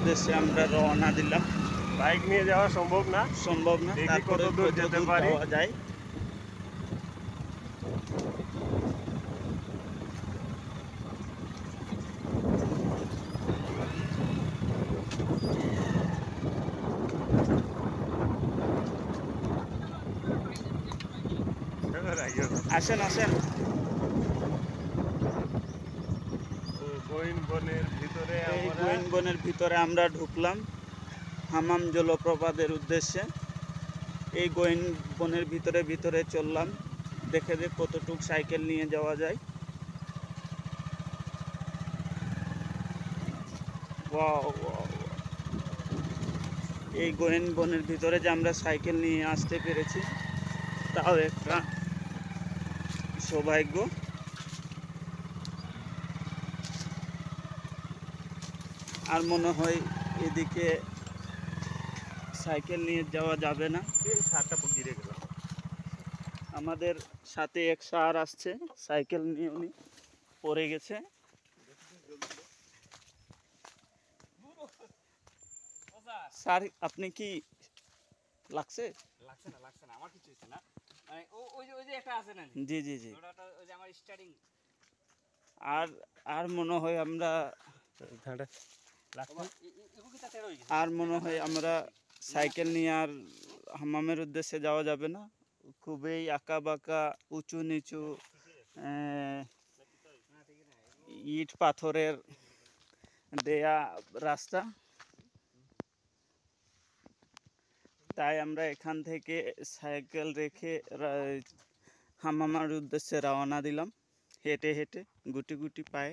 উদ্দেশ্যে আমরা রওনা দিলাম। বাইক নিয়ে যাওয়া সম্ভব না, তারপরে কত দূর যেতে পারি যাওয়া যায়। আসেন আসেন। গোইন বনের ভিতরে আমরা ঢুকলাম হামাম জলপ্রপাতের উদ্দেশ্যে। এই গোইন বনের ভিতরে চললাম, দেখে কতটুক সাইকেল নিয়ে যাওয়া যায়। এই গোইন বনের ভিতরে যে আমরা সাইকেল নিয়ে আসতে পেরেছি তাও একটা সৌভাগ্য। আর মনে হয় এদিকে সাইকেল নিয়ে যাওয়া যাবে না। আমাদের সাথে এক স্যার আসছে, সাইকেল নিয়ে উনি পড়ে গেছে। স্যার আপনি কি লাগছে? লাগছে না আমার কিছু হচ্ছে না, মানে ওই যে একটা আছে না, জি জি জি। ওই যে আমার স্টার্টিং। আর মনে হয় আমরা সাইকেল নিয়ে আর হামামের উদ্দেশ্যে যাওয়া যাবে না। খুবই আঁকা বাঁকা, উঁচু নিচু, ইট পাথরের দেয়া রাস্তা। তাই আমরা এখান থেকে সাইকেল রেখে হামামার উদ্দেশ্যে রওনা দিলাম, হেঁটে হেঁটে গুটি গুটি পায়ে।